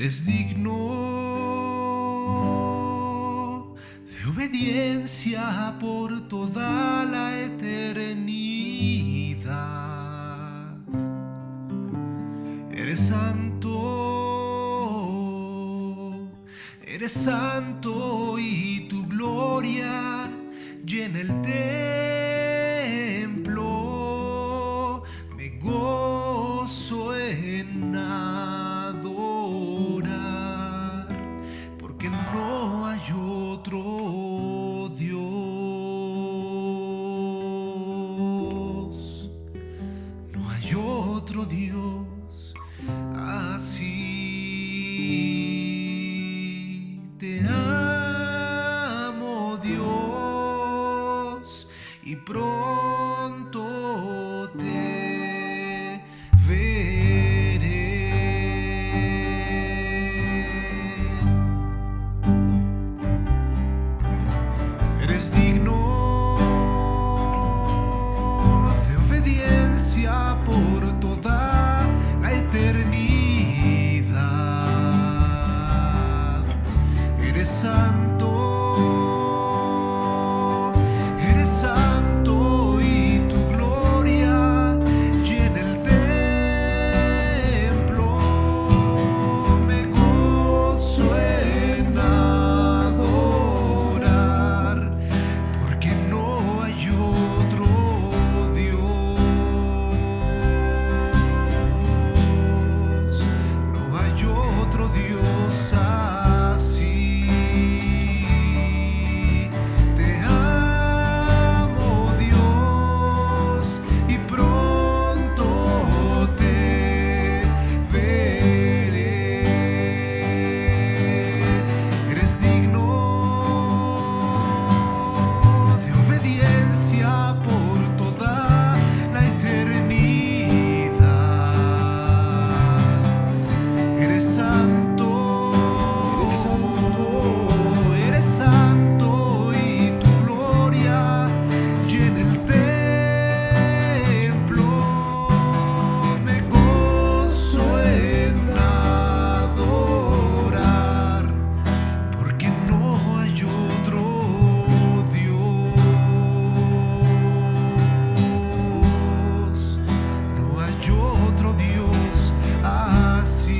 Eres digno de obediencia por toda la eternidad. Eres santo y tu gloria llena el templo. Me gozo en adorar, porque no hay otro Dios, no hay otro Dios así. Te amo, Dios, y pronto te veré. Eres digno de obediencia por toda la eternidad. Eres santo y tu gloria llena el templo. Me gozo en adorar, porque no hay otro Dios, no hay otro Dios así. Te amo, Dios, y pronto te veré. Eres digno de obediencia por toda la eternidad. Eres santo y tu gloria llena el templo. Me gozo en adorar, porque no hay otro Dios, no hay otro Dios así.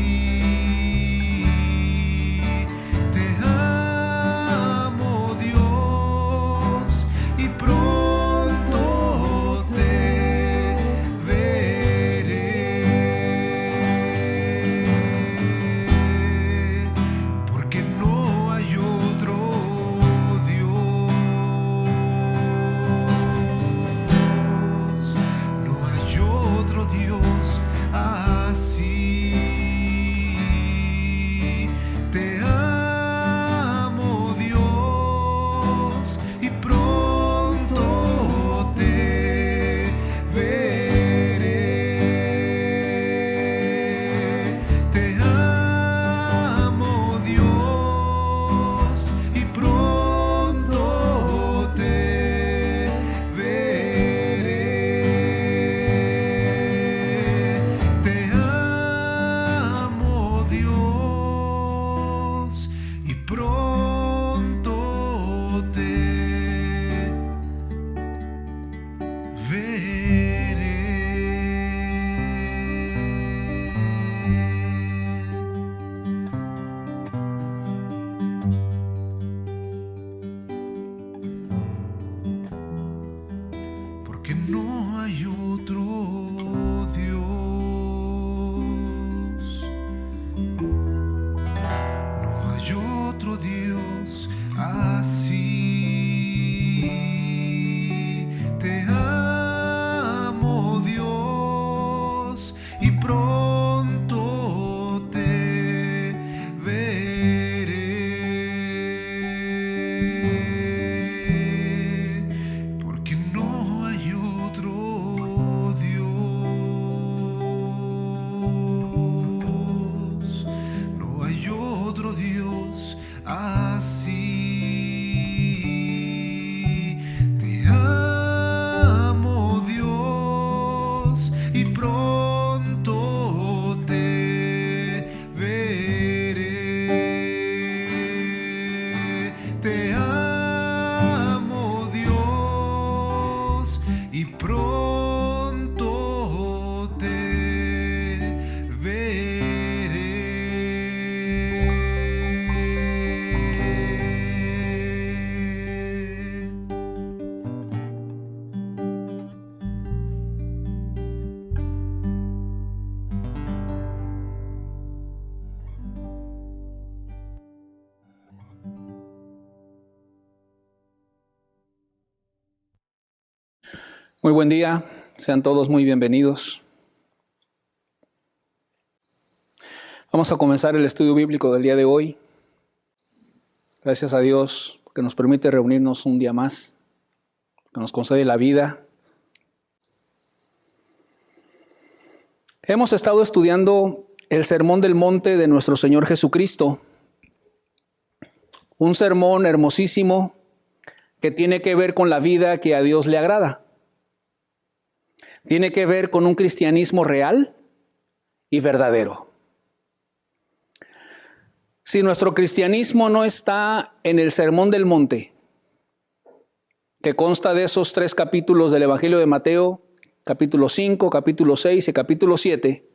Muy buen día, sean todos muy bienvenidos. Vamos a comenzar el estudio bíblico del día de hoy. Gracias a Dios que nos permite reunirnos un día más, que nos concede la vida. Hemos estado estudiando el Sermón del Monte de nuestro Señor Jesucristo, un sermón hermosísimo que tiene que ver con la vida que a Dios le agrada. Tiene que ver con un cristianismo real y verdadero. Si nuestro cristianismo no está en el Sermón del Monte, que consta de esos 3 capítulos del Evangelio de Mateo, capítulo 5, capítulo 6 y capítulo 7,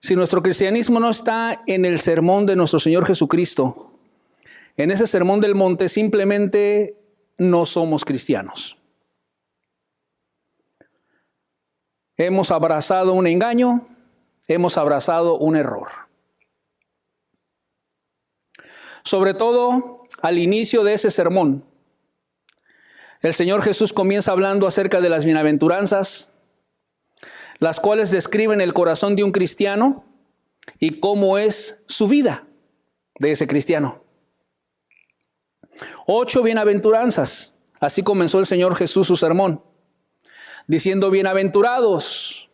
si nuestro cristianismo no está en el sermón de nuestro Señor Jesucristo, en ese Sermón del Monte simplemente no somos cristianos. Hemos abrazado un engaño, hemos abrazado un error. Sobre todo, al inicio de ese sermón, el Señor Jesús comienza hablando acerca de las bienaventuranzas, las cuales describen el corazón de un cristiano y cómo es su vida de ese cristiano. 8 bienaventuranzas, así comenzó el Señor Jesús su sermón, diciendo: bienaventurados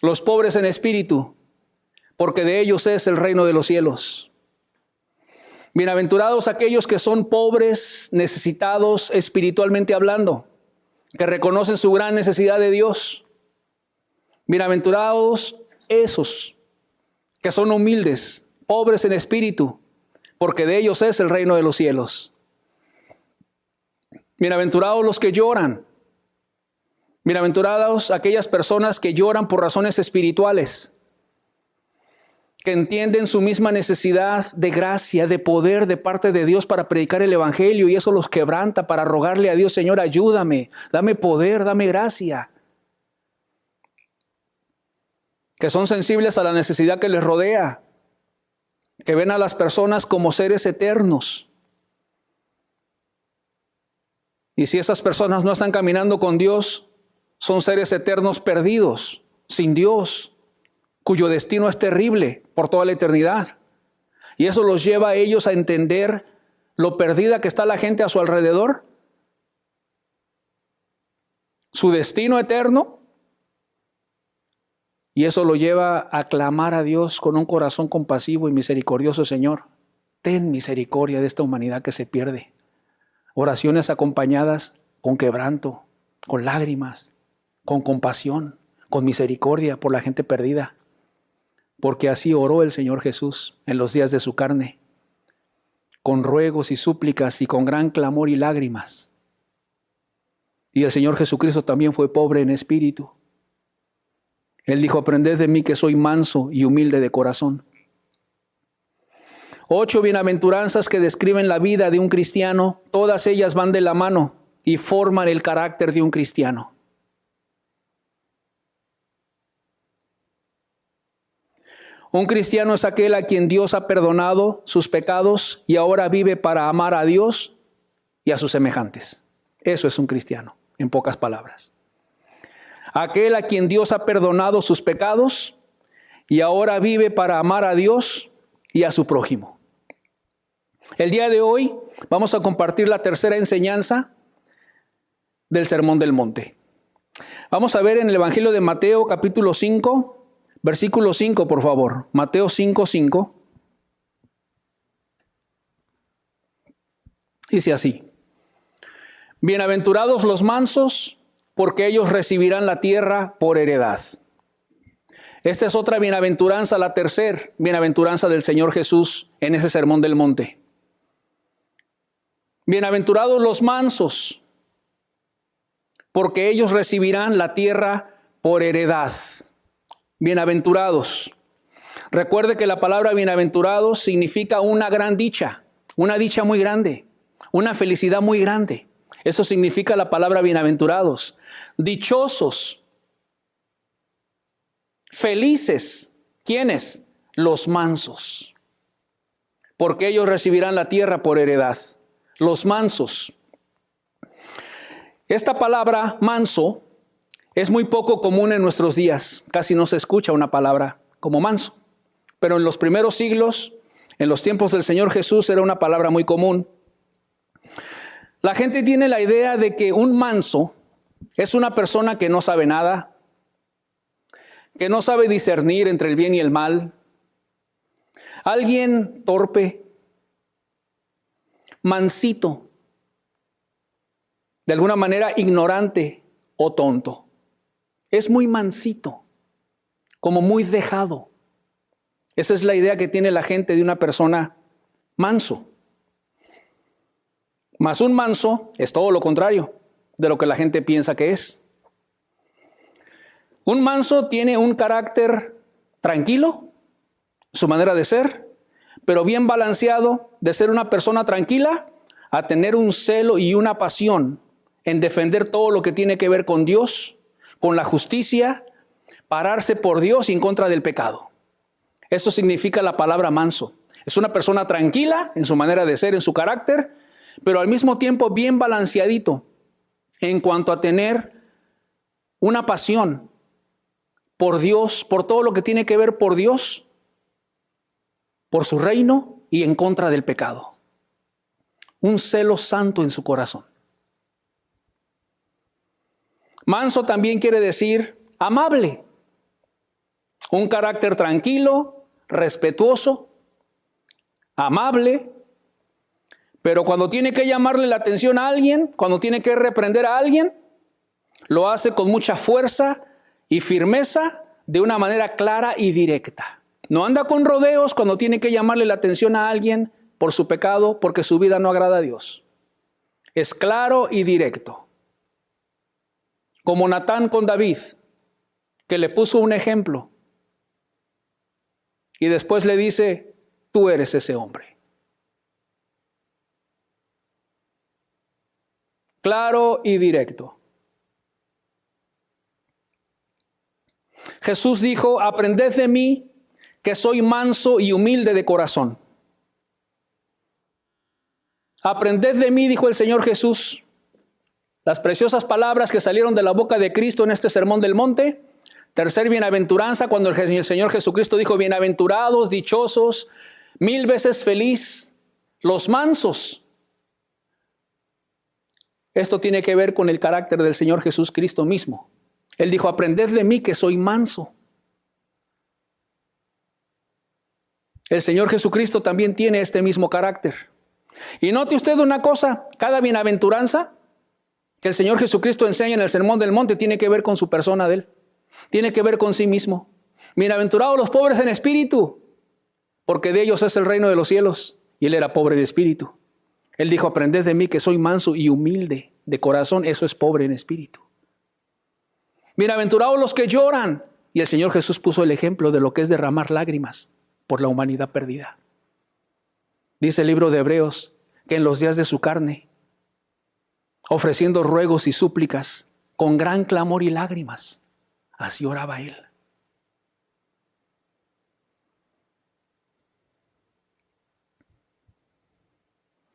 los pobres en espíritu, porque de ellos es el reino de los cielos. Bienaventurados aquellos que son pobres, necesitados espiritualmente hablando, que reconocen su gran necesidad de Dios. Bienaventurados esos que son humildes, pobres en espíritu, porque de ellos es el reino de los cielos. Bienaventurados los que lloran. Bienaventurados aquellas personas que lloran por razones espirituales, que entienden su misma necesidad de gracia, de poder de parte de Dios para predicar el Evangelio, y eso los quebranta para rogarle a Dios: Señor, ayúdame, dame poder, dame gracia. Que son sensibles a la necesidad que les rodea, que ven a las personas como seres eternos. Y si esas personas no están caminando con Dios, son seres eternos perdidos, sin Dios, cuyo destino es terrible por toda la eternidad. Y eso los lleva a ellos a entender lo perdida que está la gente a su alrededor, su destino eterno, y eso lo lleva a clamar a Dios con un corazón compasivo y misericordioso: Señor, ten misericordia de esta humanidad que se pierde. Oraciones acompañadas con quebranto, con lágrimas, con compasión, con misericordia por la gente perdida. Porque así oró el Señor Jesús en los días de su carne, con ruegos y súplicas y con gran clamor y lágrimas. Y el Señor Jesucristo también fue pobre en espíritu. Él dijo: aprended de mí que soy manso y humilde de corazón. 8 bienaventuranzas que describen la vida de un cristiano, todas ellas van de la mano y forman el carácter de un cristiano. Un cristiano es aquel a quien Dios ha perdonado sus pecados y ahora vive para amar a Dios y a sus semejantes. Eso es un cristiano, en pocas palabras. Aquel a quien Dios ha perdonado sus pecados y ahora vive para amar a Dios y a su prójimo. El día de hoy vamos a compartir la tercera enseñanza del Sermón del Monte. Vamos a ver en el Evangelio de Mateo, capítulo 5, versículo 5, por favor. Mateo 5, 5. Dice así: bienaventurados los mansos, porque ellos recibirán la tierra por heredad. Esta es otra bienaventuranza, la tercera bienaventuranza del Señor Jesús en ese Sermón del Monte. Bienaventurados los mansos, porque ellos recibirán la tierra por heredad. Bienaventurados. Recuerde que la palabra bienaventurados significa una gran dicha, una dicha muy grande, una felicidad muy grande. Eso significa la palabra bienaventurados. Dichosos, felices. ¿Quiénes? Los mansos, porque ellos recibirán la tierra por heredad. Los mansos. Esta palabra manso es muy poco común en nuestros días. Casi no se escucha una palabra como manso. Pero en los primeros siglos, en los tiempos del Señor Jesús, era una palabra muy común. La gente tiene la idea de que un manso es una persona que no sabe nada, que no sabe discernir entre el bien y el mal, alguien torpe, mansito, de alguna manera ignorante o tonto. Es muy mansito, como muy dejado. Esa es la idea que tiene la gente de una persona manso. Mas un manso es todo lo contrario de lo que la gente piensa que es. Un manso tiene un carácter tranquilo, su manera de ser, pero bien balanceado de ser una persona tranquila a tener un celo y una pasión en defender todo lo que tiene que ver con Dios, con la justicia, pararse por Dios y en contra del pecado. Eso significa la palabra manso. Es una persona tranquila en su manera de ser, en su carácter, pero al mismo tiempo bien balanceadito en cuanto a tener una pasión por Dios, por todo lo que tiene que ver por Dios, por su reino y en contra del pecado. Un celo santo en su corazón. Manso también quiere decir amable. Un carácter tranquilo, respetuoso, amable, pero cuando tiene que llamarle la atención a alguien, cuando tiene que reprender a alguien, lo hace con mucha fuerza y firmeza, de una manera clara y directa. No anda con rodeos cuando tiene que llamarle la atención a alguien por su pecado, porque su vida no agrada a Dios. Es claro y directo. Como Natán con David, que le puso un ejemplo y después le dice, tú eres ese hombre. Claro y directo. Jesús dijo, aprended de mí que soy manso y humilde de corazón. Aprended de mí, dijo el Señor Jesús. Las preciosas palabras que salieron de la boca de Cristo en este sermón del monte. Tercer bienaventuranza, cuando el Señor Jesucristo dijo, bienaventurados, dichosos, 1000 veces feliz, los mansos. Esto tiene que ver con el carácter del Señor Jesús Cristo mismo. Él dijo, aprended de mí que soy manso. El Señor Jesucristo también tiene este mismo carácter. Y note usted una cosa, cada bienaventuranza que el Señor Jesucristo enseña en el Sermón del Monte tiene que ver con su persona de Él. Tiene que ver con sí mismo. Bienaventurados los pobres en espíritu, porque de ellos es el reino de los cielos. Y Él era pobre de espíritu. Él dijo, aprended de mí que soy manso y humilde de corazón. Eso es pobre en espíritu. Bienaventurados los que lloran. Y el Señor Jesús puso el ejemplo de lo que es derramar lágrimas por la humanidad perdida. Dice el libro de Hebreos que en los días de su carne, ofreciendo ruegos y súplicas con gran clamor y lágrimas, así oraba Él.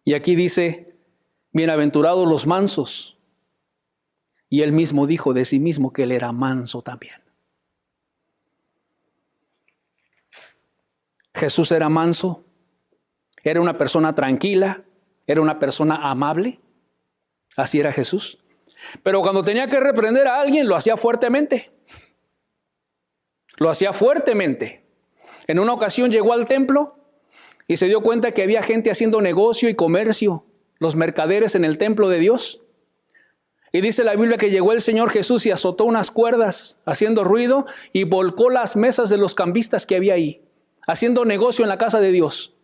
Y aquí dice, bienaventurados los mansos. Y Él mismo dijo de sí mismo que Él era manso también. Jesús era manso, era una persona tranquila, era una persona amable. Así era Jesús. Pero cuando tenía que reprender a alguien, lo hacía fuertemente. Lo hacía fuertemente. En una ocasión llegó al templo y se dio cuenta que había gente haciendo negocio y comercio, los mercaderes en el templo de Dios. Y dice la Biblia que llegó el Señor Jesús y azotó unas cuerdas haciendo ruido y volcó las mesas de los cambistas que había ahí, haciendo negocio en la casa de Dios.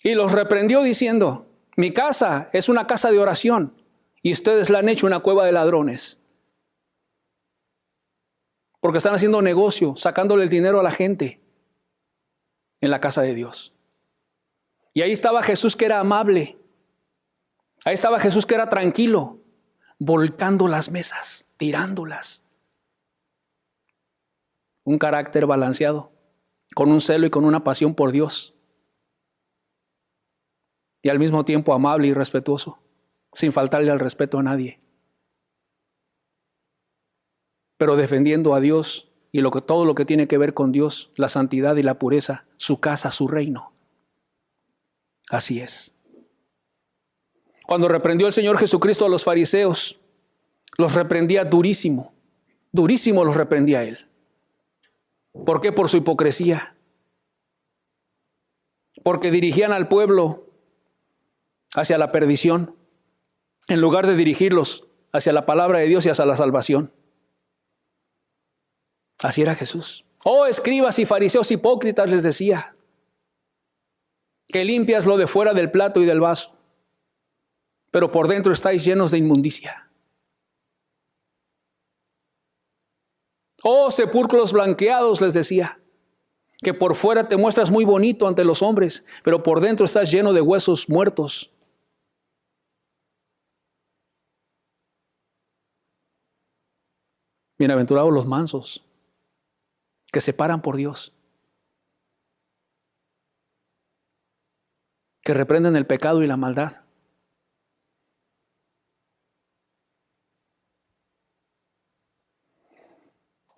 Y los reprendió diciendo, mi casa es una casa de oración y ustedes la han hecho una cueva de ladrones. Porque están haciendo negocio, sacándole el dinero a la gente en la casa de Dios. Y ahí estaba Jesús que era amable. Ahí estaba Jesús que era tranquilo, volcando las mesas, tirándolas. Un carácter balanceado, con un celo y con una pasión por Dios. y al mismo tiempo amable y respetuoso, sin faltarle al respeto a nadie, pero defendiendo a Dios y todo lo que tiene que ver con Dios, la santidad y la pureza, su casa, su reino. Así es. Cuando reprendió el Señor Jesucristo a los fariseos, los reprendía durísimo, durísimo los reprendía Él. ¿Por qué? Por su hipocresía. Porque dirigían al pueblo hacia la perdición, en lugar de dirigirlos hacia la palabra de Dios y hacia la salvación. Así era Jesús. Oh, escribas y fariseos hipócritas, les decía, que limpias lo de fuera del plato y del vaso, pero por dentro estáis llenos de inmundicia. Oh, sepulcros blanqueados, les decía, que por fuera te muestras muy bonito ante los hombres, pero por dentro estás lleno de huesos muertos. Bienaventurados los mansos, que se paran por Dios, que reprenden el pecado y la maldad.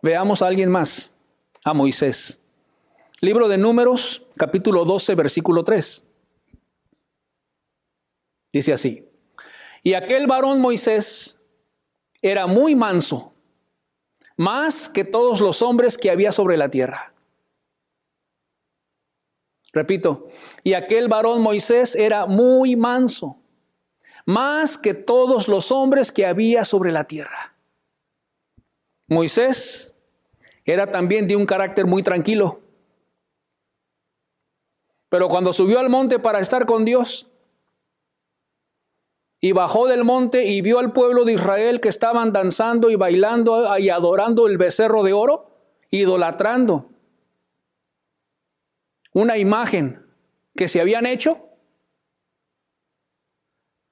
Veamos a alguien más, a Moisés. Libro de Números, capítulo 12, versículo 3. Dice así: y aquel varón Moisés era muy manso, más que todos los hombres que había sobre la tierra. Repito, y aquel varón Moisés era muy manso, más que todos los hombres que había sobre la tierra. Moisés era también de un carácter muy tranquilo. Pero cuando subió al monte para estar con Dios, y bajó del monte y vio al pueblo de Israel que estaban danzando y bailando y adorando el becerro de oro, idolatrando una imagen que se habían hecho,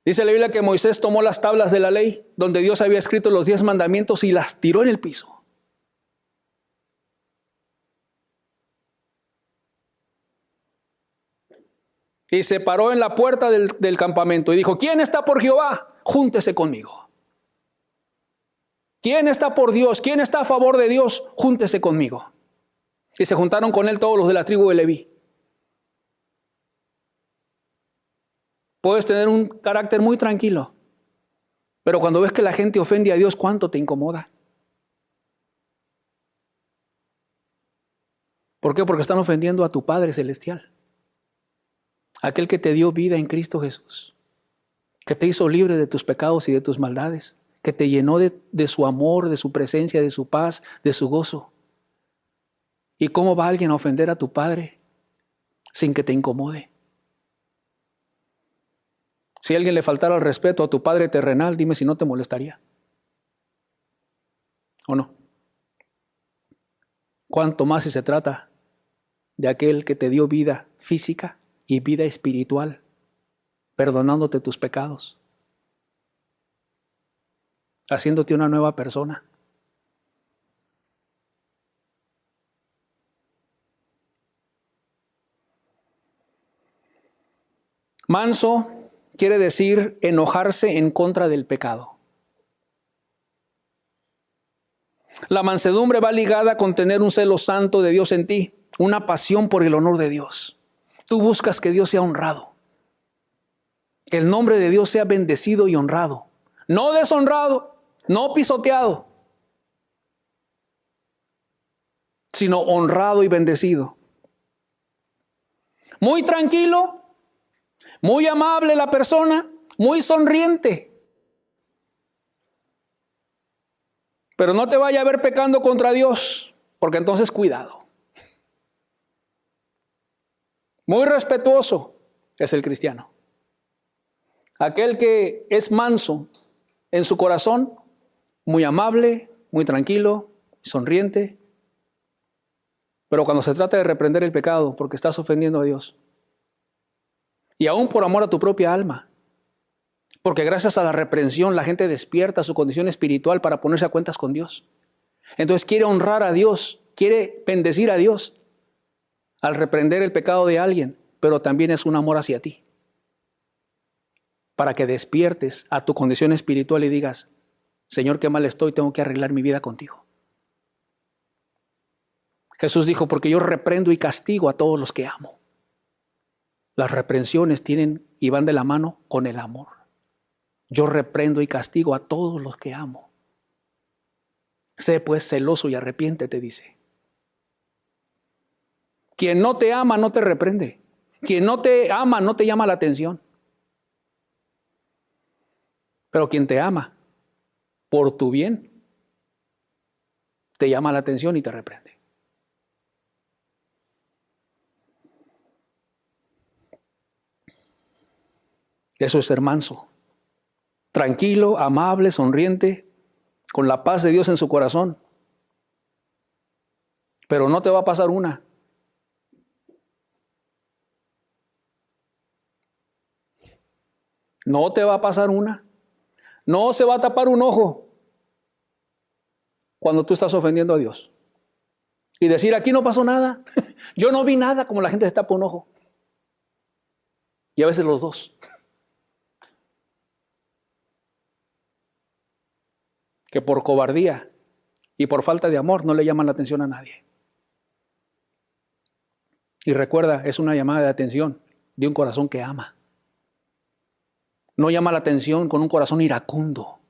dice la Biblia que Moisés tomó las tablas de la ley, donde Dios había escrito los 10 mandamientos, y las tiró en el piso. Y se paró en la puerta del campamento y dijo: ¿quién está por Jehová? Júntese conmigo. ¿Quién está por Dios? ¿Quién está a favor de Dios? Júntese conmigo. Y se juntaron con él todos los de la tribu de Leví. Puedes tener un carácter muy tranquilo, pero cuando ves que la gente ofende a Dios, ¿cuánto te incomoda? ¿Por qué? Porque están ofendiendo a tu Padre Celestial. Aquel que te dio vida en Cristo Jesús, que te hizo libre de tus pecados y de tus maldades, que te llenó de su amor, de su presencia, de su paz, de su gozo. ¿Y cómo va alguien a ofender a tu Padre sin que te incomode? Si a alguien le faltara el respeto a tu Padre terrenal, dime si no te molestaría. ¿O no? ¿Cuánto más si se trata de aquel que te dio vida física y vida espiritual, perdonándote tus pecados, haciéndote una nueva persona? Manso quiere decir enojarse en contra del pecado. La mansedumbre va ligada con tener un celo santo de Dios en ti, una pasión por el honor de Dios. Tú buscas que Dios sea honrado, que el nombre de Dios sea bendecido y honrado, no deshonrado, no pisoteado, sino honrado y bendecido. Muy tranquilo, muy amable la persona, muy sonriente. Pero no te vaya a ver pecando contra Dios, porque entonces cuidado. Muy respetuoso es el cristiano. Aquel que es manso en su corazón, muy amable, muy tranquilo, sonriente. Pero cuando se trata de reprender el pecado porque estás ofendiendo a Dios, y aún por amor a tu propia alma, porque gracias a la reprensión la gente despierta su condición espiritual para ponerse a cuentas con Dios. Entonces quiere honrar a Dios, quiere bendecir a Dios al reprender el pecado de alguien, pero también es un amor hacia ti. para que despiertes a tu condición espiritual y digas, Señor, qué mal estoy, tengo que arreglar mi vida contigo. Jesús dijo, porque yo reprendo y castigo a todos los que amo. Las reprensiones tienen y van de la mano con el amor. Yo reprendo y castigo a todos los que amo. Sé pues celoso y arrepiéntete, dice. Quien no te ama no te reprende. Quien no te ama no te llama la atención. Pero quien te ama por tu bien te llama la atención y te reprende. Eso es ser manso, tranquilo, amable, sonriente, con la paz de Dios en su corazón. Pero no te va a pasar una. No te va a pasar una. No se va a tapar un ojo cuando tú estás ofendiendo a Dios. Y decir, aquí no pasó nada. Yo no vi nada, como la gente se tapa un ojo. Y a veces los dos. Que por cobardía y por falta de amor no le llaman la atención a nadie. Y recuerda, es una llamada de atención de un corazón que ama. No llama la atención con un corazón iracundo,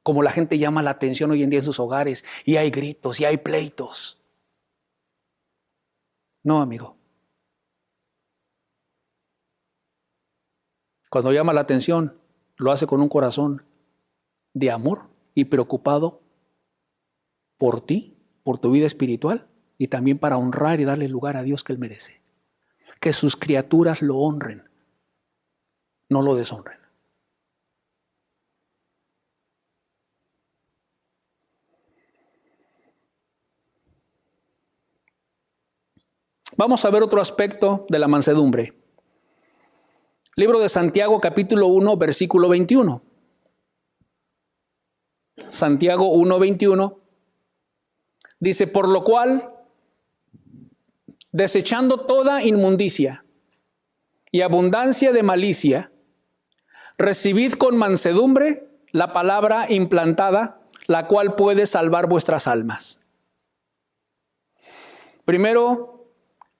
como la gente llama la atención hoy en día en sus hogares, y hay gritos, y hay pleitos. No, amigo. Cuando llama la atención, lo hace con un corazón de amor y preocupado por ti, por tu vida espiritual, y también para honrar y darle lugar a Dios que Él merece. Que sus criaturas lo honren, no lo deshonren. Vamos a ver otro aspecto de la mansedumbre. Libro de Santiago, capítulo 1, versículo 21. Santiago 1, 21. Dice, por lo cual, desechando toda inmundicia y abundancia de malicia, recibid con mansedumbre la palabra implantada, la cual puede salvar vuestras almas. Primero,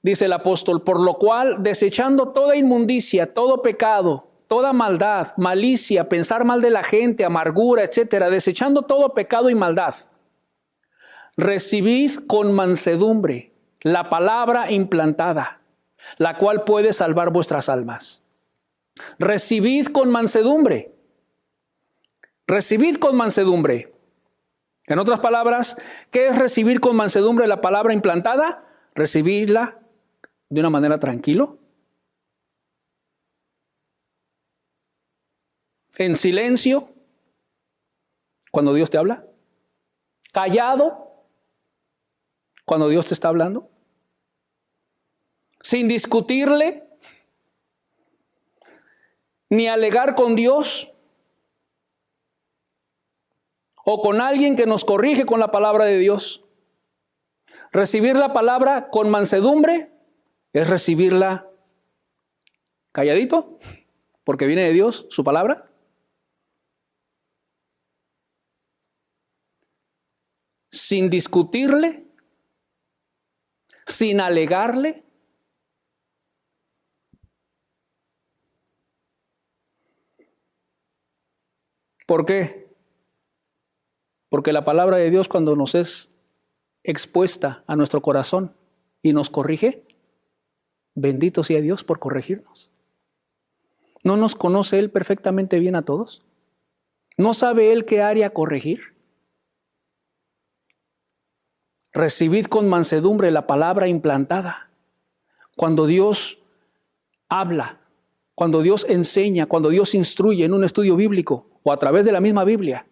dice el apóstol, por lo cual, desechando toda inmundicia, todo pecado, toda maldad, malicia, pensar mal de la gente, amargura, etcétera, desechando todo pecado y maldad, recibid con mansedumbre la palabra implantada, la cual puede salvar vuestras almas. Recibid con mansedumbre. Recibid con mansedumbre. En otras palabras, ¿qué es recibir con mansedumbre la palabra implantada? Recibirla de una manera tranquilo, en silencio, cuando Dios te habla, callado, cuando Dios te está hablando, sin discutirle, ni alegar con Dios, o con alguien que nos corrige con la palabra de Dios. Recibir la palabra con mansedumbre es recibirla calladito, porque viene de Dios, su palabra. Sin discutirle, sin alegarle. ¿Por qué? Porque la palabra de Dios, cuando nos es expuesta a nuestro corazón y nos corrige, bendito sea Dios por corregirnos. ¿No nos conoce Él perfectamente bien a todos? ¿No sabe Él qué área corregir? Recibid con mansedumbre la palabra implantada. Cuando Dios habla, cuando Dios enseña, cuando Dios instruye en un estudio bíblico o a través de la misma Biblia,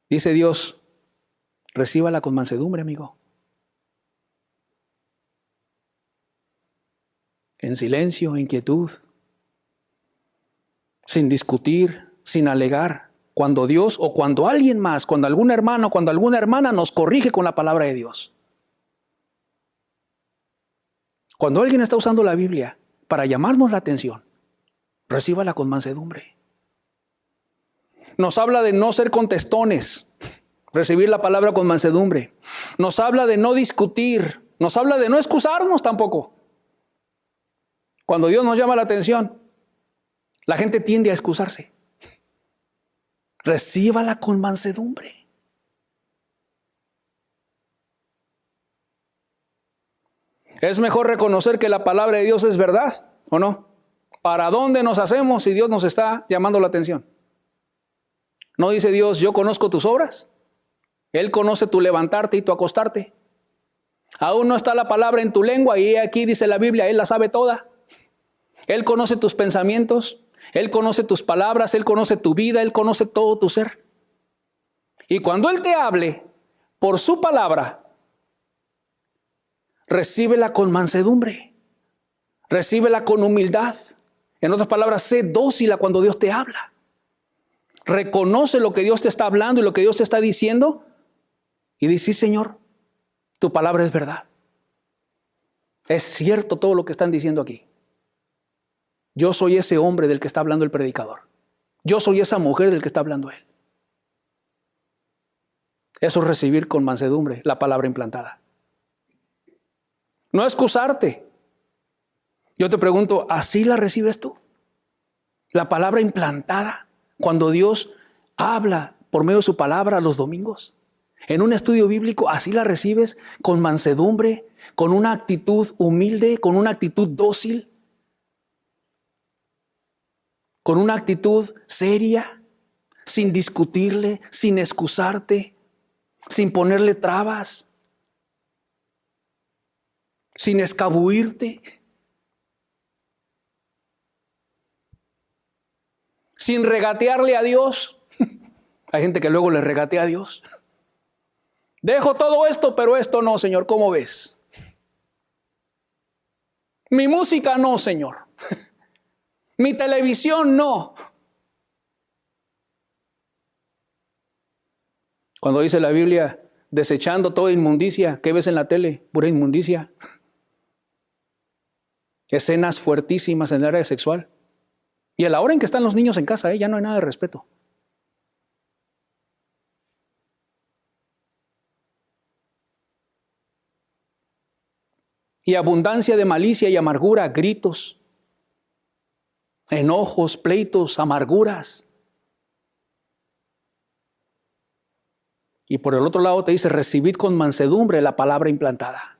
dice Dios, recíbala con mansedumbre, amigo. En silencio, en quietud, sin discutir, sin alegar. Cuando Dios o cuando alguien más, cuando algún hermano, cuando alguna hermana nos corrige con la palabra de Dios. Cuando alguien está usando la Biblia para llamarnos la atención, Recíbala con mansedumbre. Nos habla de no ser contestones, recibir la palabra con mansedumbre. Nos habla de no discutir, nos habla de no excusarnos tampoco. Cuando Dios nos llama la atención, la gente tiende a excusarse. Recíbala con mansedumbre. Es mejor reconocer que la palabra de Dios es verdad, ¿o no? ¿Para dónde nos hacemos si Dios nos está llamando la atención? ¿No dice Dios, yo conozco tus obras? Él conoce tu levantarte y tu acostarte. Aún no está la palabra en tu lengua y aquí dice la Biblia, Él la sabe toda. Él conoce tus pensamientos, Él conoce tus palabras, Él conoce tu vida, Él conoce todo tu ser. Y cuando Él te hable por su palabra, recíbela con mansedumbre, recíbela con humildad. En otras palabras, sé dócil a cuando Dios te habla. Reconoce lo que Dios te está hablando y lo que Dios te está diciendo y dice, sí, Señor, tu palabra es verdad. Es cierto todo lo que están diciendo aquí. Yo soy ese hombre del que está hablando el predicador. Yo soy esa mujer del que está hablando él. Eso es recibir con mansedumbre la palabra implantada. No excusarte. Yo te pregunto, ¿así la recibes tú? La palabra implantada, cuando Dios habla por medio de su palabra los domingos. En un estudio bíblico, ¿así la recibes con mansedumbre, con una actitud humilde, con una actitud dócil? Con una actitud seria, sin discutirle, sin excusarte, sin ponerle trabas, sin escabuirte, sin regatearle a Dios. Hay gente que luego le regatea a Dios. Dejo todo esto, pero esto no, Señor, ¿cómo ves? Mi música no, Señor. Mi televisión no. Cuando dice la Biblia, desechando toda inmundicia, ¿qué ves en la tele? Pura inmundicia. Escenas fuertísimas en el área sexual. Y a la hora en que están los niños en casa, ya no hay nada de respeto. Y abundancia de malicia y amargura, gritos, enojos, pleitos, amarguras. Y por el otro lado te dice, recibid con mansedumbre la palabra implantada.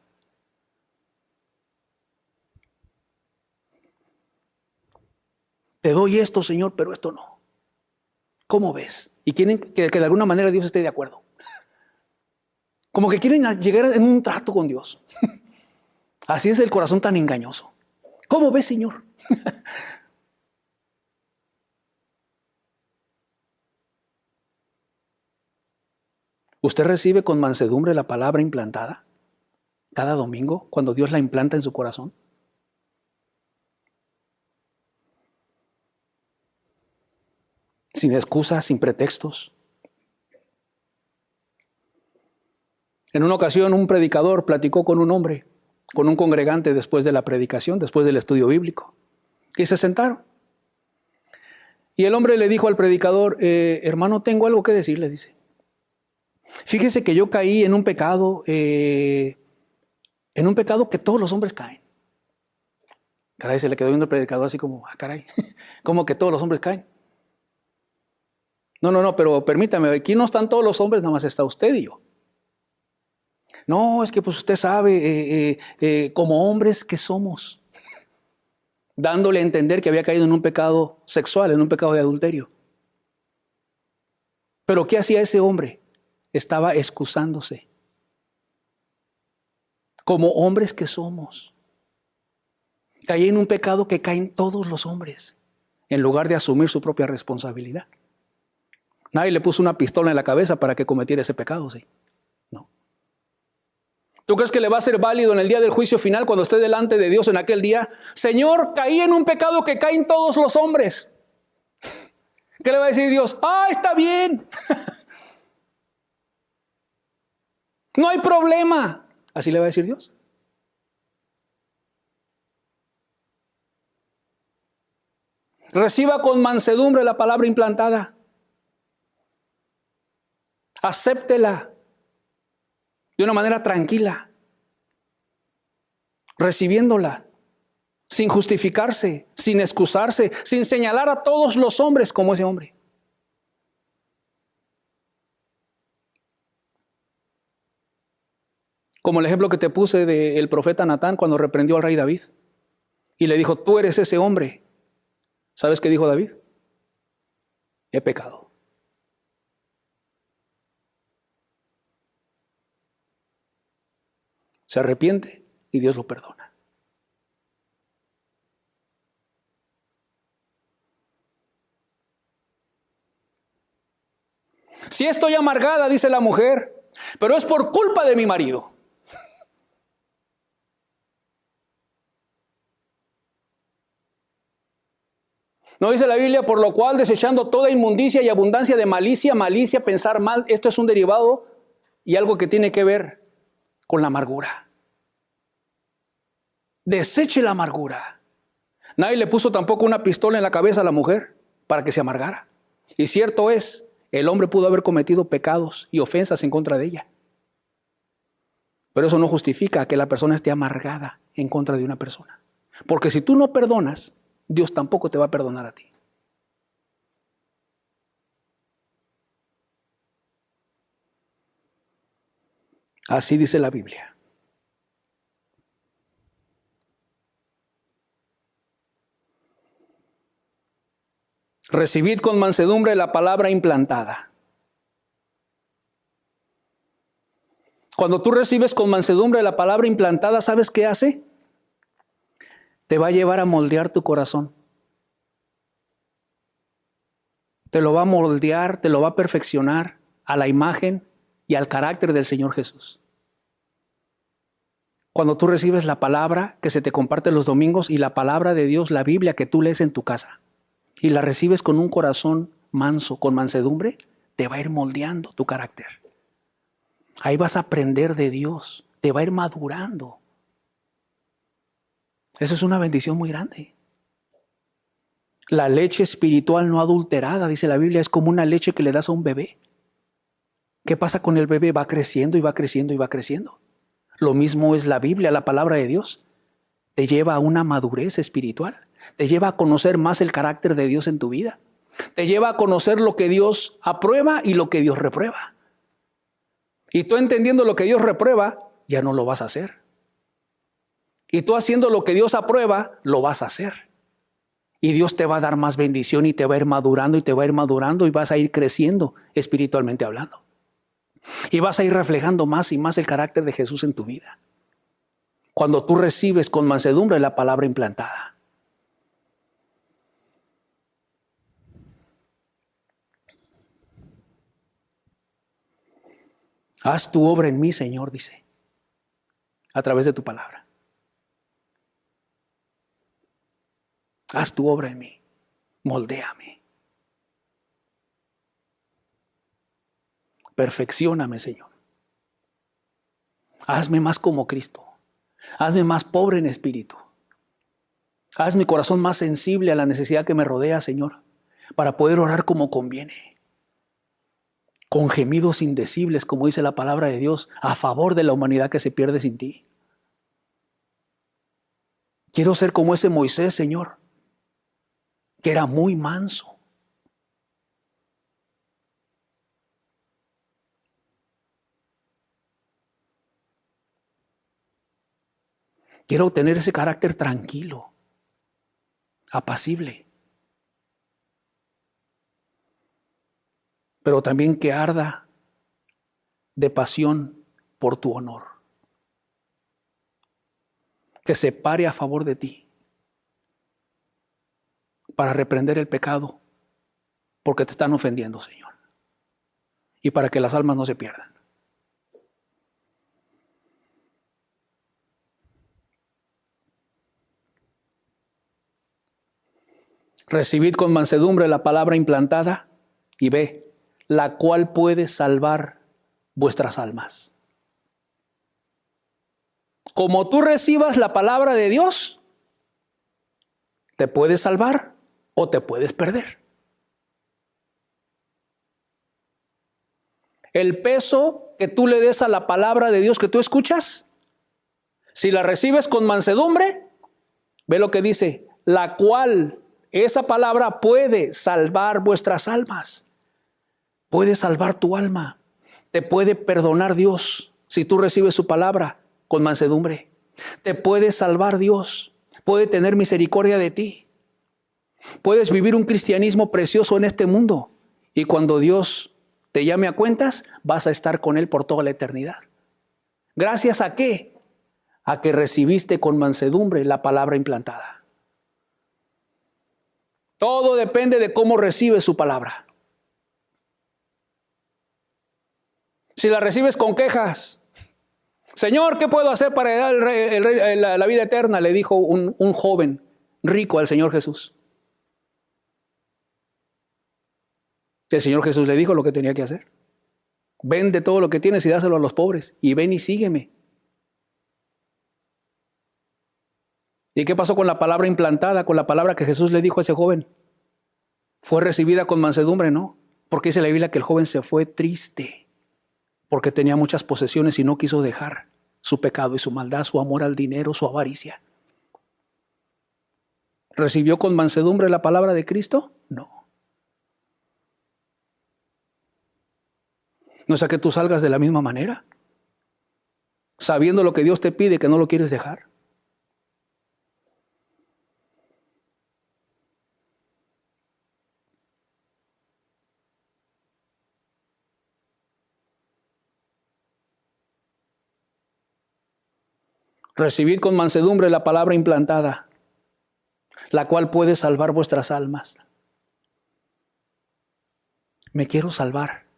Te doy esto, Señor, pero esto no. ¿Cómo ves? Y quieren que de alguna manera Dios esté de acuerdo. Como que quieren llegar en un trato con Dios. Así es el corazón tan engañoso. ¿Cómo ves, Señor? ¿Usted recibe con mansedumbre la palabra implantada cada domingo cuando Dios la implanta en su corazón? Sin excusas, sin pretextos. En una ocasión un predicador platicó con un hombre, con un congregante después de la predicación, después del estudio bíblico, y se sentaron. Y el hombre le dijo al predicador, hermano, tengo algo que decirle, dice. Fíjese que yo caí en un pecado que todos los hombres caen. Caray, se le quedó viendo el predicador así como, caray, como que todos los hombres caen. No, pero permítame, aquí no están todos los hombres, nada más está usted y yo. No, es que pues usted sabe, como hombres que somos, dándole a entender que había caído en un pecado sexual, en un pecado de adulterio. Pero ¿qué hacía ese hombre? Estaba excusándose. Como hombres que somos. Caí en un pecado que caen todos los hombres, en lugar de asumir su propia responsabilidad. Nadie le puso una pistola en la cabeza para que cometiera ese pecado, ¿sí? No. ¿Tú crees que le va a ser válido en el día del juicio final cuando esté delante de Dios en aquel día? Señor, caí en un pecado que caen todos los hombres. ¿Qué le va a decir Dios? Está bien. No hay problema. ¿Así le va a decir Dios? Reciba con mansedumbre la palabra implantada. Acéptela de una manera tranquila, recibiéndola, sin justificarse, sin excusarse, sin señalar a todos los hombres como ese hombre. Como el ejemplo que te puse del profeta Natán cuando reprendió al rey David y le dijo, tú eres ese hombre. ¿Sabes qué dijo David? He pecado. Se arrepiente y Dios lo perdona. Si estoy amargada, dice la mujer, pero es por culpa de mi marido. ¿No dice la Biblia? Por lo cual, desechando toda inmundicia y abundancia de malicia, pensar mal, esto es un derivado y algo que tiene que ver con la amargura. Deseche la amargura. Nadie le puso tampoco una pistola en la cabeza a la mujer para que se amargara. Y cierto es, el hombre pudo haber cometido pecados y ofensas en contra de ella. Pero eso no justifica que la persona esté amargada en contra de una persona. Porque si tú no perdonas, Dios tampoco te va a perdonar a ti. Así dice la Biblia. Recibid con mansedumbre la palabra implantada. Cuando tú recibes con mansedumbre la palabra implantada, ¿sabes qué hace? Te va a llevar a moldear tu corazón. Te lo va a moldear, te lo va a perfeccionar a la imagen y al carácter del Señor Jesús. Cuando tú recibes la palabra que se te comparte los domingos y la palabra de Dios, la Biblia que tú lees en tu casa, y la recibes con un corazón manso, con mansedumbre, te va a ir moldeando tu carácter. Ahí vas a aprender de Dios, te va a ir madurando. Eso es una bendición muy grande. La leche espiritual no adulterada, dice la Biblia, es como una leche que le das a un bebé. ¿Qué pasa con el bebé? Va creciendo y va creciendo y va creciendo. Lo mismo es la Biblia, la palabra de Dios. Te lleva a una madurez espiritual. Te lleva a conocer más el carácter de Dios en tu vida. Te lleva a conocer lo que Dios aprueba y lo que Dios reprueba. Y tú entendiendo lo que Dios reprueba, ya no lo vas a hacer. Y tú haciendo lo que Dios aprueba, lo vas a hacer. Y Dios te va a dar más bendición y te va a ir madurando y te va a ir madurando y vas a ir creciendo espiritualmente hablando. Y vas a ir reflejando más y más el carácter de Jesús en tu vida. Cuando tú recibes con mansedumbre la palabra implantada. Haz tu obra en mí, Señor, dice, a través de tu palabra. Haz tu obra en mí, moldéame. Perfeccióname, Señor. Hazme más como Cristo. Hazme más pobre en espíritu. Haz mi corazón más sensible a la necesidad que me rodea, Señor, para poder orar como conviene. Con gemidos indecibles, como dice la palabra de Dios, a favor de la humanidad que se pierde sin ti. Quiero ser como ese Moisés, Señor, que era muy manso. Quiero tener ese carácter tranquilo, apacible, pero también que arda de pasión por tu honor, que se pare a favor de ti para reprender el pecado porque te están ofendiendo, Señor, y para que las almas no se pierdan. Recibid con mansedumbre la palabra implantada y ve, la cual puede salvar vuestras almas. Como tú recibas la palabra de Dios, te puede salvar o te puedes perder. El peso que tú le des a la palabra de Dios que tú escuchas, si la recibes con mansedumbre, ve lo que dice, la cual esa palabra puede salvar vuestras almas. Puede salvar tu alma. Te puede perdonar Dios si tú recibes su palabra con mansedumbre. Te puede salvar Dios. Puede tener misericordia de ti. Puedes vivir un cristianismo precioso en este mundo. Y cuando Dios te llame a cuentas, vas a estar con Él por toda la eternidad. ¿Gracias a qué? A que recibiste con mansedumbre la palabra implantada. Todo depende de cómo recibes su palabra. Si la recibes con quejas, Señor, ¿qué puedo hacer para heredar la vida eterna? Le dijo un joven rico al Señor Jesús. El Señor Jesús le dijo lo que tenía que hacer. Vende todo lo que tienes y dáselo a los pobres. Y ven y sígueme. ¿Y qué pasó con la palabra implantada, con la palabra que Jesús le dijo a ese joven? ¿Fue recibida con mansedumbre? No. Porque dice la Biblia que el joven se fue triste. Porque tenía muchas posesiones y no quiso dejar su pecado y su maldad, su amor al dinero, su avaricia. ¿Recibió con mansedumbre la palabra de Cristo? No. No sea que tú salgas de la misma manera, sabiendo lo que Dios te pide que no lo quieres dejar. Recibid con mansedumbre la palabra implantada, la cual puede salvar vuestras almas. Me quiero salvar.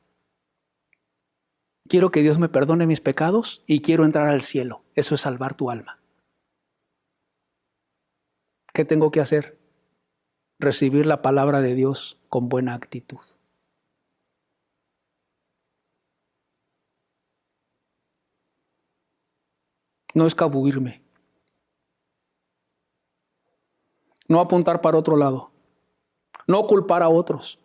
Quiero que Dios me perdone mis pecados y quiero entrar al cielo. Eso es salvar tu alma. ¿Qué tengo que hacer? Recibir la palabra de Dios con buena actitud. No escabullirme. No apuntar para otro lado. No culpar a otros.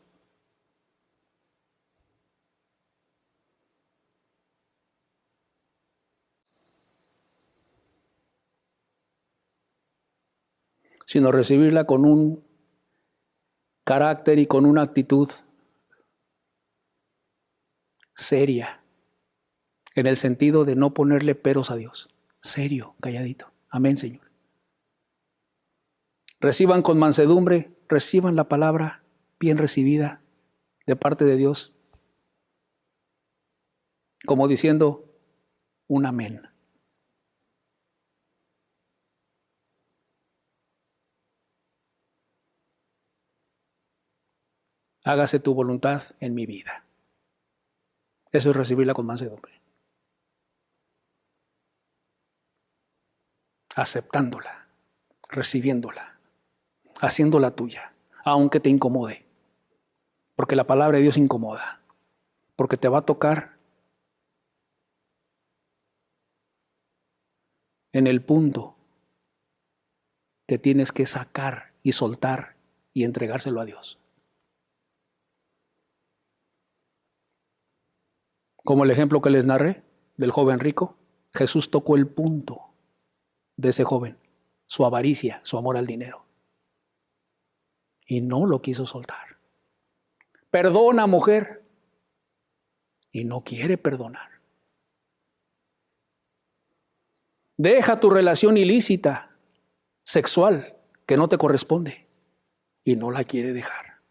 Sino recibirla con un carácter y con una actitud seria, en el sentido de no ponerle peros a Dios. Serio, calladito. Amén, Señor. Reciban con mansedumbre, reciban la palabra bien recibida de parte de Dios, como diciendo un amén. Hágase tu voluntad en mi vida. Eso es recibirla con mansedumbre. Aceptándola, recibiéndola, haciéndola tuya, aunque te incomode. Porque la palabra de Dios incomoda. Porque te va a tocar en el punto que tienes que sacar y soltar y entregárselo a Dios. Como el ejemplo que les narré del joven rico, Jesús tocó el punto de ese joven, su avaricia, su amor al dinero. Y no lo quiso soltar. Perdona, mujer. Y no quiere perdonar. Deja tu relación ilícita, sexual, que no te corresponde. Y no la quiere dejar.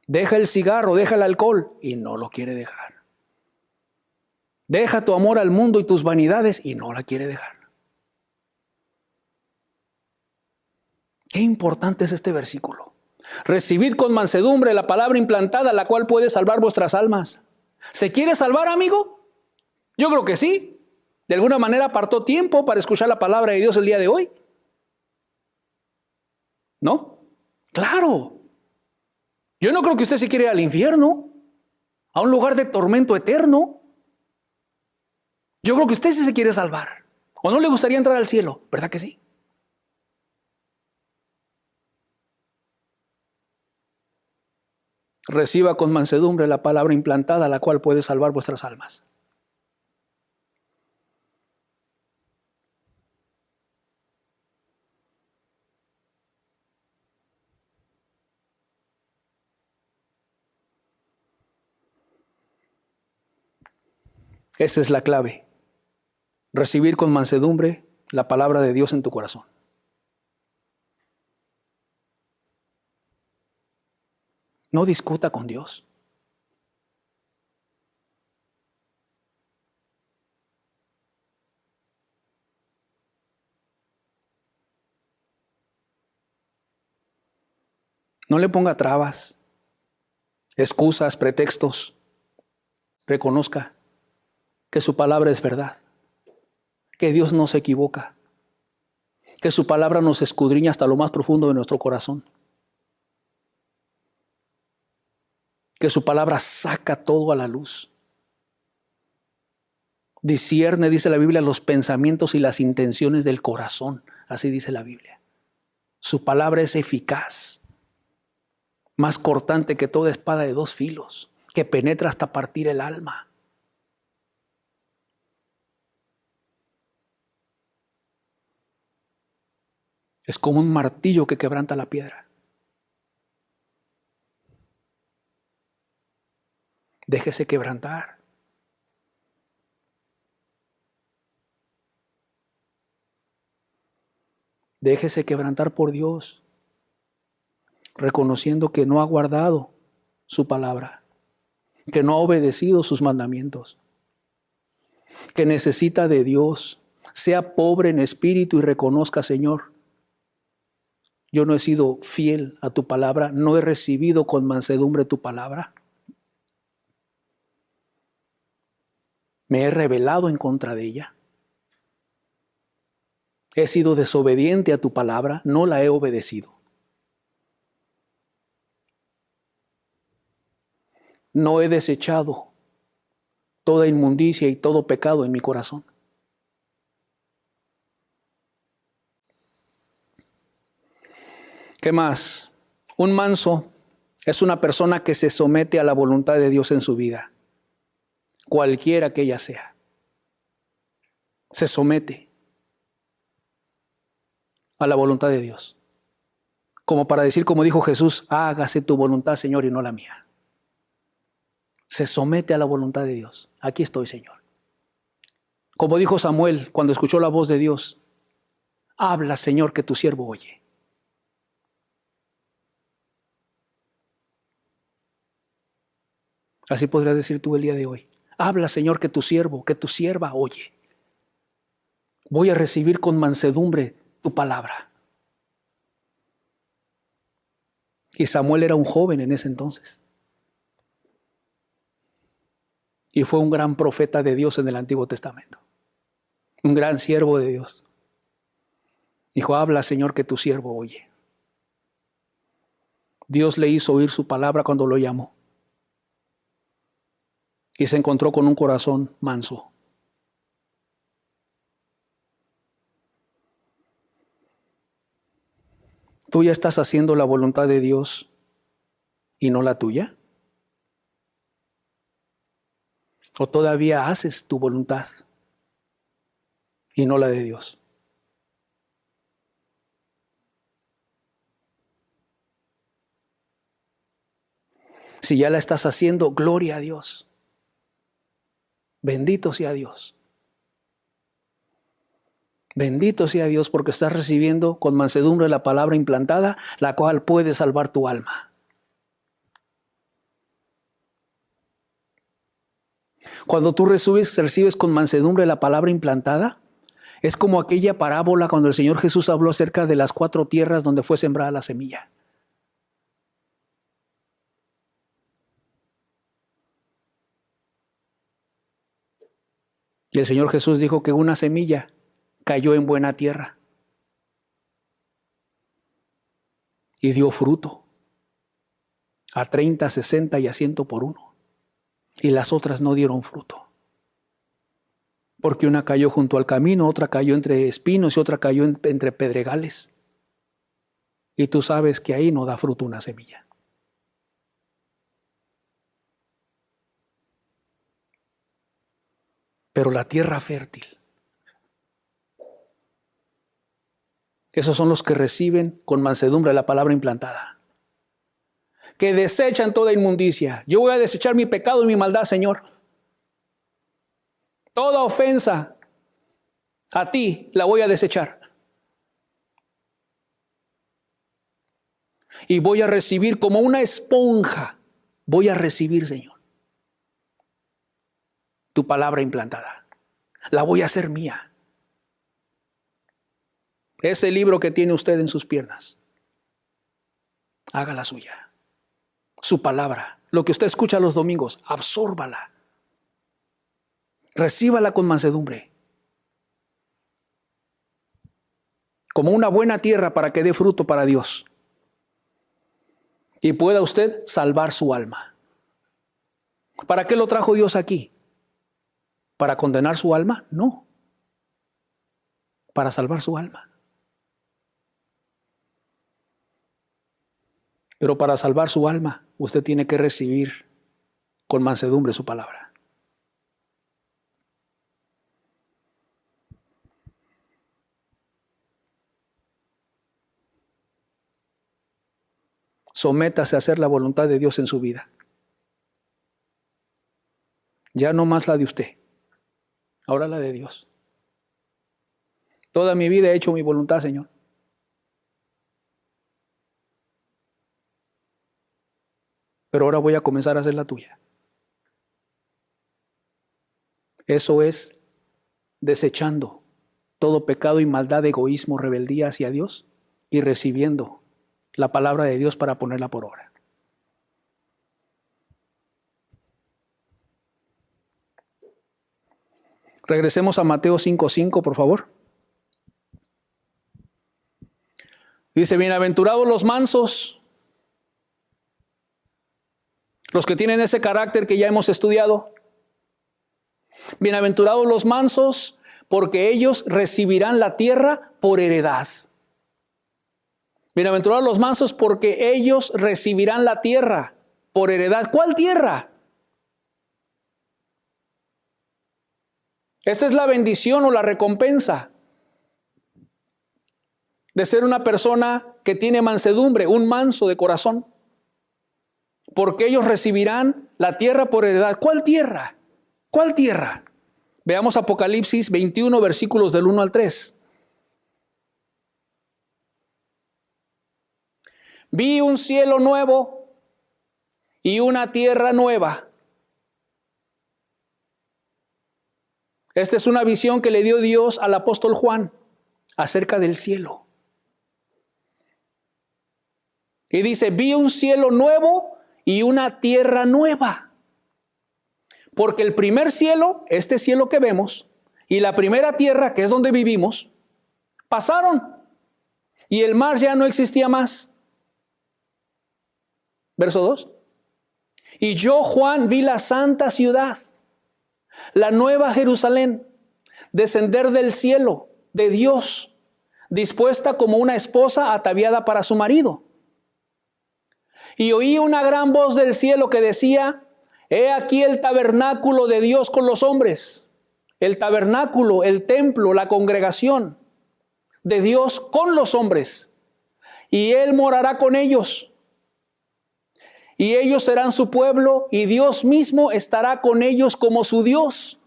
Deja el cigarro, deja el alcohol. Y no lo quiere dejar. Deja tu amor al mundo y tus vanidades. Y no la quiere dejar. Qué importante es este versículo. Recibid con mansedumbre la palabra implantada, la cual puede salvar vuestras almas. ¿Se quiere salvar, amigo? Yo creo que sí. De alguna manera apartó tiempo para escuchar la palabra de Dios el día de hoy. ¿No? Claro. Yo no creo que usted se quiera ir al infierno, a un lugar de tormento eterno. Yo creo que usted sí se quiere salvar. ¿O no le gustaría entrar al cielo? ¿Verdad que sí? Reciba con mansedumbre la palabra implantada, la cual puede salvar vuestras almas. Esa es la clave. Recibir con mansedumbre la palabra de Dios en tu corazón. No discuta con Dios. No le ponga trabas, excusas, pretextos. Reconozca que su palabra es verdad, que Dios no se equivoca, que su palabra nos escudriña hasta lo más profundo de nuestro corazón, que su palabra saca todo a la luz. Discierne, dice la Biblia, los pensamientos y las intenciones del corazón. Así dice la Biblia. Su palabra es eficaz, más cortante que toda espada de dos filos, que penetra hasta partir el alma. Es como un martillo que quebranta la piedra. Déjese quebrantar. Déjese quebrantar por Dios, reconociendo que no ha guardado su palabra, que no ha obedecido sus mandamientos, que necesita de Dios. Sea pobre en espíritu y reconozca, Señor, yo no he sido fiel a tu palabra, no he recibido con mansedumbre tu palabra. Me he rebelado en contra de ella. He sido desobediente a tu palabra, no la he obedecido. No he desechado toda inmundicia y todo pecado en mi corazón. ¿Qué más? Un manso es una persona que se somete a la voluntad de Dios en su vida, cualquiera que ella sea. Se somete a la voluntad de Dios. Como para decir, como dijo Jesús, hágase tu voluntad, Señor, y no la mía. Se somete a la voluntad de Dios. Aquí estoy, Señor. Como dijo Samuel cuando escuchó la voz de Dios, habla, Señor, que tu siervo oye. Así podrías decir tú el día de hoy. Habla, Señor, que tu siervo, que tu sierva oye. Voy a recibir con mansedumbre tu palabra. Y Samuel era un joven en ese entonces. Y fue un gran profeta de Dios en el Antiguo Testamento. Un gran siervo de Dios. Dijo, habla, Señor, que tu siervo oye. Dios le hizo oír su palabra cuando lo llamó. Y se encontró con un corazón manso. ¿Tú ya estás haciendo la voluntad de Dios y no la tuya? ¿O todavía haces tu voluntad y no la de Dios? Si ya la estás haciendo, gloria a Dios. Bendito sea Dios. Bendito sea Dios porque estás recibiendo con mansedumbre la palabra implantada, la cual puede salvar tu alma. Cuando tú recibes con mansedumbre la palabra implantada, es como aquella parábola cuando el Señor Jesús habló acerca de las 4 tierras donde fue sembrada la semilla. Y el Señor Jesús dijo que una semilla cayó en buena tierra y dio fruto a 30, 60 y a 100 por uno. Y las otras no dieron fruto. Porque una cayó junto al camino, otra cayó entre espinos y otra cayó entre pedregales. Y tú sabes que ahí no da fruto una semilla. Pero la tierra fértil, esos son los que reciben con mansedumbre la palabra implantada, que desechan toda inmundicia. Yo voy a desechar mi pecado y mi maldad, Señor. Toda ofensa a ti la voy a desechar. Y voy a recibir como una esponja, voy a recibir, Señor, tu palabra implantada. La voy a hacer mía. Ese libro que tiene usted en sus piernas, hágala suya. Su palabra, lo que usted escucha los domingos, absórbala. Recíbala con mansedumbre. Como una buena tierra para que dé fruto para Dios. Y pueda usted salvar su alma. ¿Para qué lo trajo Dios aquí? ¿Para condenar su alma? No. Para salvar su alma. Pero para salvar su alma, usted tiene que recibir con mansedumbre su palabra. Sométase a hacer la voluntad de Dios en su vida. Ya no más la de usted, ahora la de Dios. Toda mi vida he hecho mi voluntad, Señor. Pero ahora voy a comenzar a hacer la tuya. Eso es desechando todo pecado y maldad, egoísmo, rebeldía hacia Dios y recibiendo la palabra de Dios para ponerla por obra. Regresemos a Mateo 5:5, por favor. Dice, bienaventurados los mansos, los que tienen ese carácter que ya hemos estudiado. Bienaventurados los mansos, porque ellos recibirán la tierra por heredad. Bienaventurados los mansos, porque ellos recibirán la tierra por heredad. ¿Cuál tierra? Esta es la bendición o la recompensa de ser una persona que tiene mansedumbre, un manso de corazón. Porque ellos recibirán la tierra por heredad. ¿Cuál tierra? ¿Cuál tierra? Veamos Apocalipsis 21, versículos del 1 al 3. Vi un cielo nuevo y una tierra nueva. Esta es una visión que le dio Dios al apóstol Juan acerca del cielo. Y dice, vi un cielo nuevo y una tierra nueva. Porque el primer cielo, este cielo que vemos, y la primera tierra, que es donde vivimos, pasaron. Y el mar ya no existía más. Verso 2. Y yo, Juan, vi la santa ciudad, la nueva Jerusalén, descender del cielo de Dios, dispuesta como una esposa ataviada para su marido. Y oí una gran voz del cielo que decía, he aquí el tabernáculo de Dios con los hombres. El tabernáculo, el templo, la congregación de Dios con los hombres. Y Él morará con ellos. Y ellos serán su pueblo y Dios mismo estará con ellos como su Dios.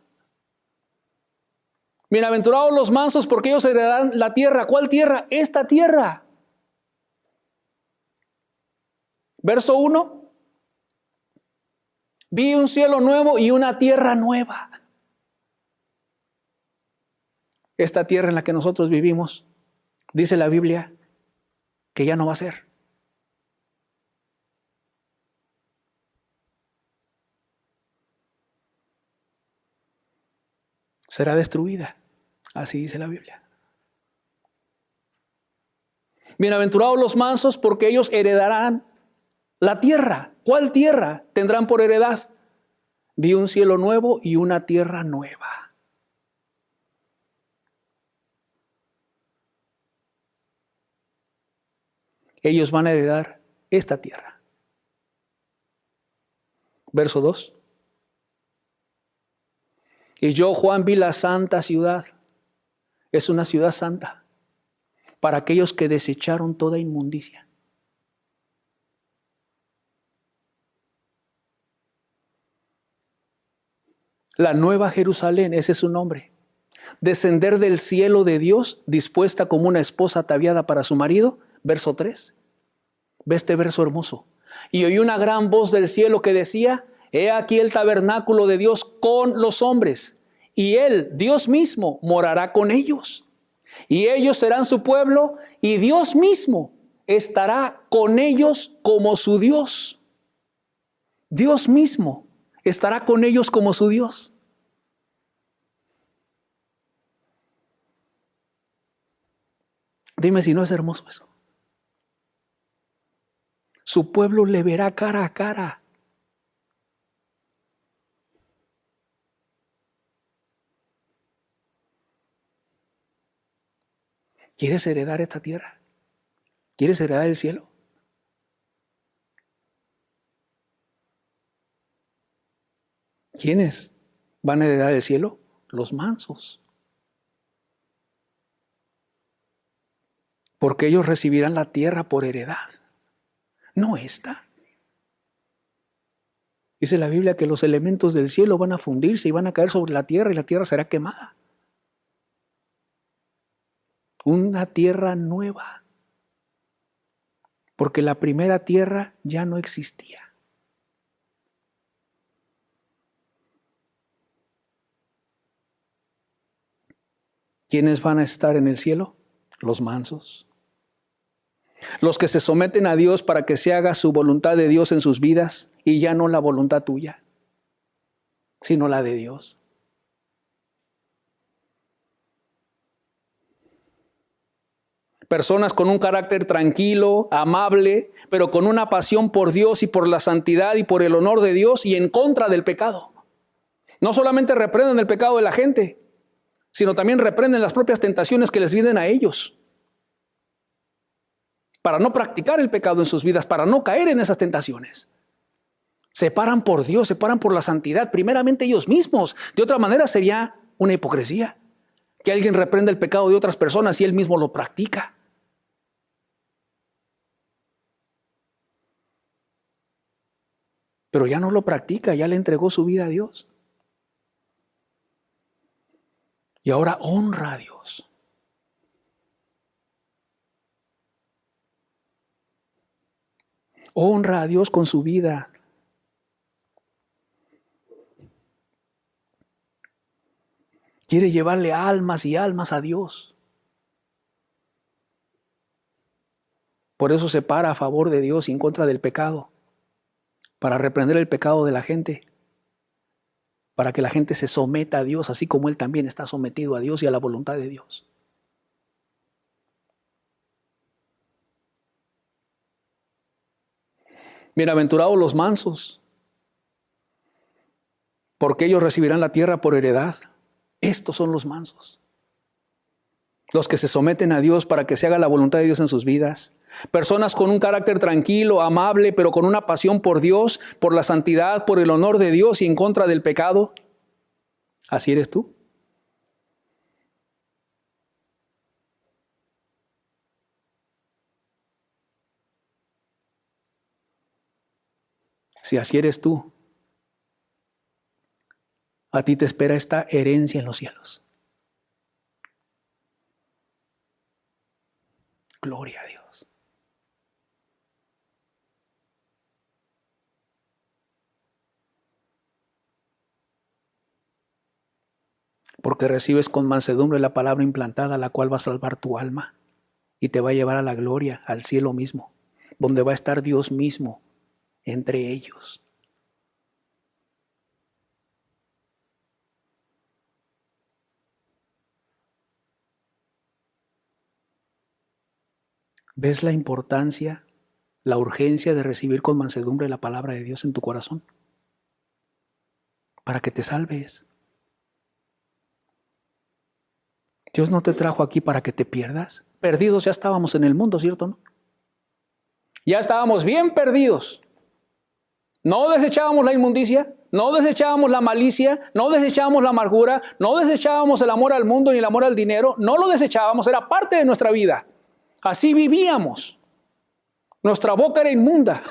Bienaventurados los mansos porque ellos heredarán la tierra. ¿Cuál tierra? Esta tierra. Verso 1. Vi un cielo nuevo y una tierra nueva. Esta tierra en la que nosotros vivimos, dice la Biblia, que ya no va a ser. Será destruida. Así dice la Biblia. Bienaventurados los mansos porque ellos heredarán la tierra. ¿Cuál tierra tendrán por heredad? Vi un cielo nuevo y una tierra nueva. Ellos van a heredar esta tierra. Verso 2. Y yo, Juan, vi la santa ciudad. Es una ciudad santa para aquellos que desecharon toda inmundicia. La nueva Jerusalén, ese es su nombre. Descender del cielo de Dios, dispuesta como una esposa ataviada para su marido. Verso 3. Ve este verso hermoso. Y oí una gran voz del cielo que decía: he aquí el tabernáculo de Dios con los hombres, y Él, Dios mismo, morará con ellos. Y ellos serán su pueblo, y Dios mismo estará con ellos como su Dios. Dios mismo estará con ellos como su Dios. Dime si no es hermoso eso. Su pueblo le verá cara a cara. ¿Quieres heredar esta tierra? ¿Quieres heredar el cielo? ¿Quiénes van a heredar el cielo? Los mansos. Porque ellos recibirán la tierra por heredad, no esta. Dice la Biblia que los elementos del cielo van a fundirse y van a caer sobre la tierra y la tierra será quemada. Una tierra nueva. Porque la primera tierra ya no existía. ¿Quiénes van a estar en el cielo? Los mansos. Los que se someten a Dios para que se haga su voluntad de Dios en sus vidas y ya no la voluntad tuya, sino la de Dios. Personas con un carácter tranquilo, amable, pero con una pasión por Dios y por la santidad y por el honor de Dios y en contra del pecado. No solamente reprenden el pecado de la gente, sino también reprenden las propias tentaciones que les vienen a ellos. Para no practicar el pecado en sus vidas, para no caer en esas tentaciones. Se paran por Dios, se paran por la santidad, primeramente ellos mismos. De otra manera sería una hipocresía. Que alguien reprenda el pecado de otras personas y él mismo lo practica. Pero ya no lo practica, ya le entregó su vida a Dios. Y ahora honra a Dios. Honra a Dios con su vida. Quiere llevarle almas y almas a Dios. Por eso se para a favor de Dios y en contra del pecado. Para reprender el pecado de la gente. Para que la gente se someta a Dios, así como Él también está sometido a Dios y a la voluntad de Dios. Bienaventurados los mansos, porque ellos recibirán la tierra por heredad. Estos son los mansos. Los que se someten a Dios para que se haga la voluntad de Dios en sus vidas. Personas con un carácter tranquilo, amable, pero con una pasión por Dios, por la santidad, por el honor de Dios y en contra del pecado. ¿Así eres tú? Si así eres tú, a ti te espera esta herencia en los cielos. Gloria a Dios. Porque recibes con mansedumbre la palabra implantada, la cual va a salvar tu alma y te va a llevar a la gloria, al cielo mismo, donde va a estar Dios mismo entre ellos. ¿Ves la importancia, la urgencia de recibir con mansedumbre la palabra de Dios en tu corazón? Para que te salves. Dios no te trajo aquí para que te pierdas. Perdidos ya estábamos en el mundo, ¿cierto? ¿No? Ya estábamos bien perdidos. No desechábamos la inmundicia, no desechábamos la malicia, no desechábamos la amargura, no desechábamos el amor al mundo ni el amor al dinero, no lo desechábamos, era parte de nuestra vida. Así vivíamos. Nuestra boca era inmunda,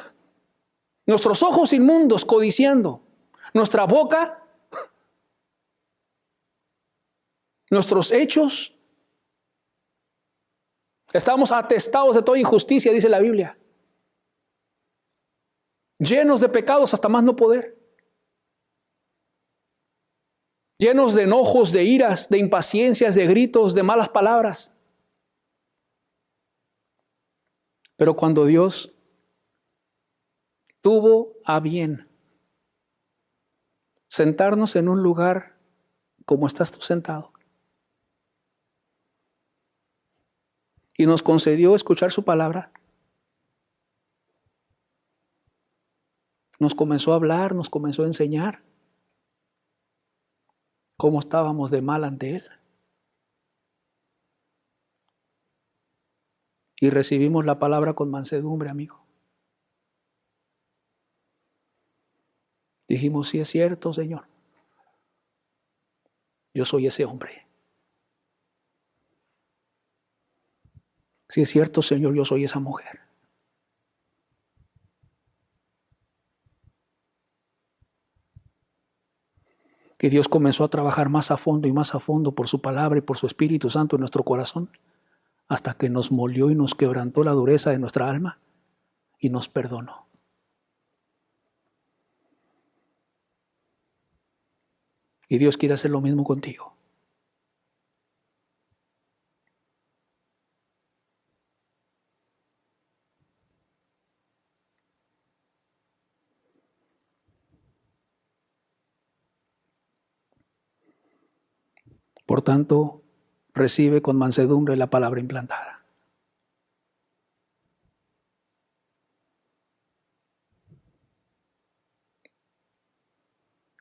nuestros ojos inmundos codiciando, nuestra boca, nuestros hechos. Estábamos atestados de toda injusticia, dice la Biblia. Llenos de pecados hasta más no poder. Llenos de enojos, de iras, de impaciencias, de gritos, de malas palabras. Pero cuando Dios tuvo a bien sentarnos en un lugar como estás tú sentado, y nos concedió escuchar su palabra, nos comenzó a hablar, nos comenzó a enseñar cómo estábamos de mal ante Él. Y recibimos la palabra con mansedumbre, amigo. Dijimos, sí es cierto, Señor. Yo soy ese hombre. Sí es cierto, Señor, yo soy esa mujer. Que Dios comenzó a trabajar más a fondo y más a fondo por su palabra y por su Espíritu Santo en nuestro corazón, hasta que nos molió y nos quebrantó la dureza de nuestra alma y nos perdonó. Y Dios quiere hacer lo mismo contigo. Por tanto, recibe con mansedumbre la palabra implantada.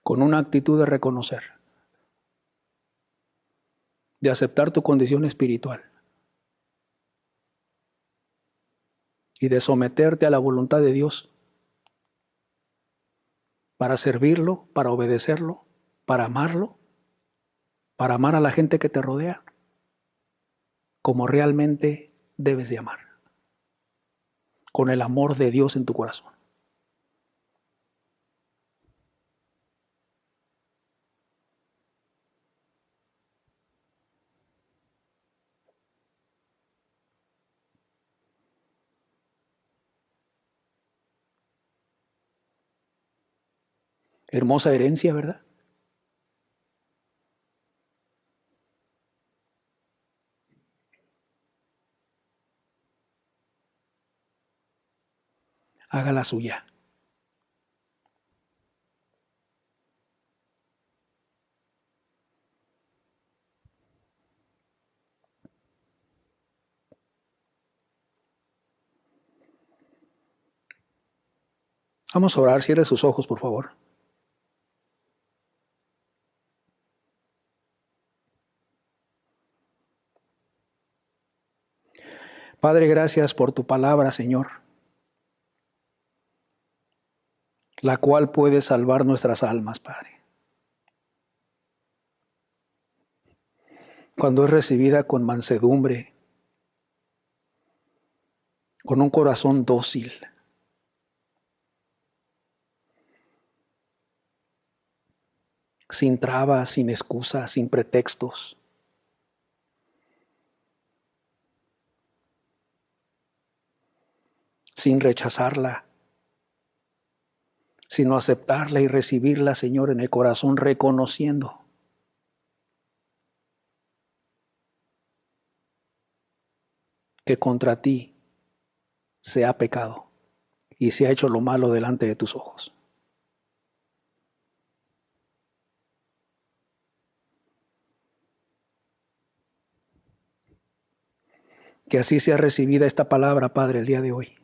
Con una actitud de reconocer, de aceptar tu condición espiritual y de someterte a la voluntad de Dios para servirlo, para obedecerlo, para amarlo, para amar a la gente que te rodea como realmente debes de amar, con el amor de Dios en tu corazón. Hermosa herencia, ¿verdad? Haga la suya. Vamos a orar, cierre sus ojos, por favor. Padre, gracias por tu palabra, Señor, la cual puede salvar nuestras almas, Padre. Cuando es recibida con mansedumbre, con un corazón dócil, sin trabas, sin excusas, sin pretextos. Sin rechazarla, sino aceptarla y recibirla, Señor, en el corazón, reconociendo que contra ti se ha pecado y se ha hecho lo malo delante de tus ojos. Que así sea recibida esta palabra, Padre, el día de hoy.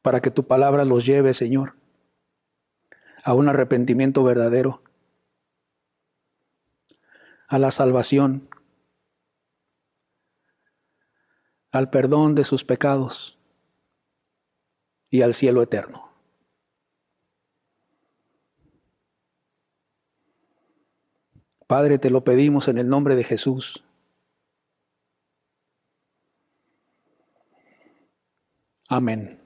Para que tu palabra los lleve, Señor, a un arrepentimiento verdadero, a la salvación, al perdón de sus pecados y al cielo eterno. Padre, te lo pedimos en el nombre de Jesús. Amén.